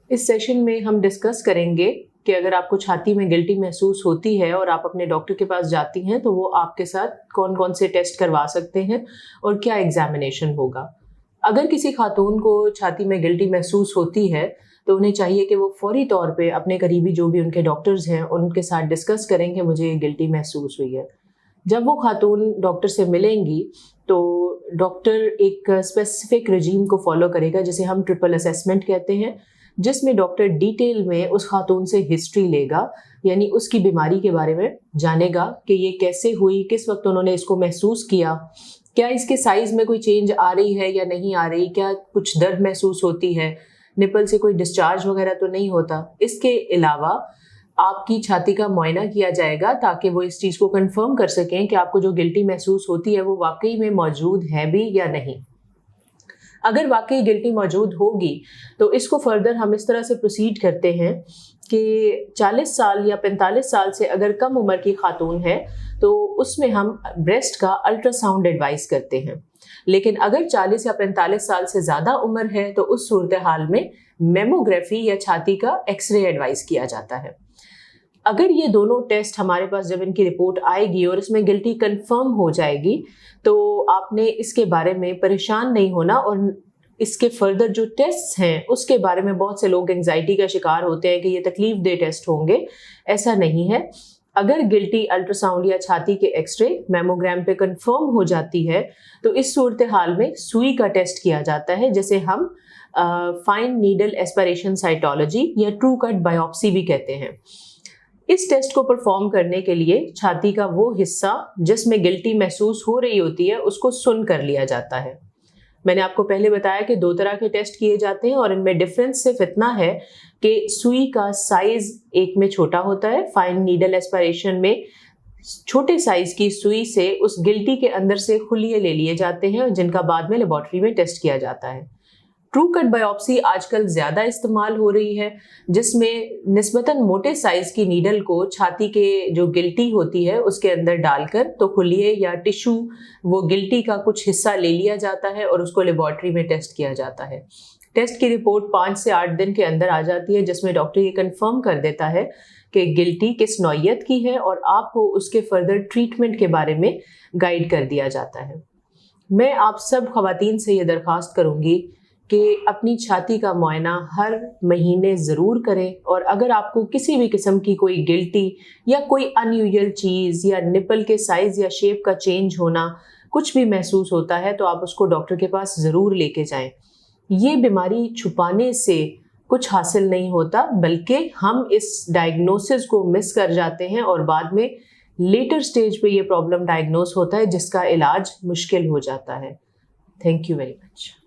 इस सेशन में हम डिस्कस करेंगे कि अगर आपको छाती में गिल्टी महसूस होती है और आप अपने डॉक्टर के पास जाती हैं तो वो आपके साथ कौन कौन से टेस्ट करवा सकते हैं और क्या एग्जामिनेशन होगा। अगर किसी खातून को छाती में गिल्टी महसूस होती है तो उन्हें चाहिए कि वो फौरी तौर पे अपने करीबी जो भी उनके डॉक्टर्स हैं उनके साथ डिस्कस करें कि मुझे गिल्टी महसूस हुई है। जब वो खातून डॉक्टर से मिलेंगी तो डॉक्टर एक स्पेसिफिक रजीम को फॉलो करेगा जिसे हम ट्रिपल असेसमेंट कहते हैं, जिसमें डॉक्टर डिटेल में उस खातून से हिस्ट्री लेगा, यानी उसकी बीमारी के बारे में जानेगा कि ये कैसे हुई, किस वक्त उन्होंने इसको महसूस किया, क्या इसके साइज में कोई चेंज आ रही है या नहीं आ रही, क्या कुछ दर्द महसूस होती है, निपल से कोई डिस्चार्ज वगैरह तो नहीं होता। इसके अलावा आपकी छाती का मुआयना किया जाएगा ताकि वो इस चीज़ को कंफर्म कर सकें कि आपको जो गिल्टी महसूस होती है वो वाकई में मौजूद है भी या नहीं। अगर वाकई गिल्टी मौजूद होगी तो इसको फर्दर हम इस तरह से प्रोसीड करते हैं कि 40 साल या 45 साल से अगर कम उम्र की खातून है तो उसमें हम ब्रेस्ट का अल्ट्रासाउंड एडवाइस करते हैं, लेकिन अगर 40 या 45 साल से ज़्यादा उम्र है तो उस सूरत हाल में मेमोग्राफी या छाती का एक्सरे एडवाइस किया जाता है। अगर ये दोनों टेस्ट हमारे पास जब इनकी रिपोर्ट आएगी और इसमें गिल्टी कंफर्म हो जाएगी तो आपने इसके बारे में परेशान नहीं होना, और इसके फर्दर जो टेस्ट हैं उसके बारे में बहुत से लोग एंजाइटी का शिकार होते हैं कि ये तकलीफ दे टेस्ट होंगे। ऐसा नहीं है। अगर गिल्टी अल्ट्रासाउंड या छाती के एक्सरे मैमोग्राम पे कंफर्म हो जाती है तो इस सूरत हाल में सुई का टेस्ट किया जाता है, जिसे हम फाइन नीडल एस्पिरेशन साइटोलॉजी या ट्रू कट बायोप्सी भी कहते हैं। इस टेस्ट को परफॉर्म करने के लिए छाती का वो हिस्सा जिसमें गिल्टी महसूस हो रही होती है उसको सुन कर लिया जाता है। मैंने आपको पहले बताया कि 2 तरह के टेस्ट किए जाते हैं और इनमें डिफरेंस सिर्फ इतना है कि सुई का साइज एक में छोटा होता है। फाइन नीडल एस्पिरेशन में छोटे साइज की सुई से उस गिल्टी के अंदर से खुलिये ले लिए जाते हैं जिनका बाद में लेबोरेटरी में टेस्ट किया जाता है। ट्रू कट बायोप्सी आजकल ज़्यादा इस्तेमाल हो रही है, जिसमें निस्बतन मोटे साइज़ की नीडल को छाती के जो गिल्टी होती है उसके अंदर डालकर तो खुलिये या टिश्यू वो गिल्टी का कुछ हिस्सा ले लिया जाता है और उसको लेबोरेटरी में टेस्ट किया जाता है। टेस्ट की रिपोर्ट 5 से 8 दिन के अंदर आ जाती है, जिसमें डॉक्टर ये कंफर्म कर देता है कि गिल्टी किस नौइयत की है और आपको उसके फर्दर ट्रीटमेंट के बारे में गाइड कर दिया जाता है। मैं आप सब ख़वातीन से ये दरख्वास्त करूँगी कि अपनी छाती का मुआयना हर महीने ज़रूर करें, और अगर आपको किसी भी किस्म की कोई गिल्टी या कोई अनयूजुअल चीज़ या निपल के साइज़ या शेप का चेंज होना कुछ भी महसूस होता है तो आप उसको डॉक्टर के पास ज़रूर लेके जाएं। ये बीमारी छुपाने से कुछ हासिल नहीं होता, बल्कि हम इस डायग्नोसिस को मिस कर जाते हैं और बाद में लेटर स्टेज पे ये प्रॉब्लम डायग्नोस होता है जिसका इलाज मुश्किल हो जाता है। Thank you very much.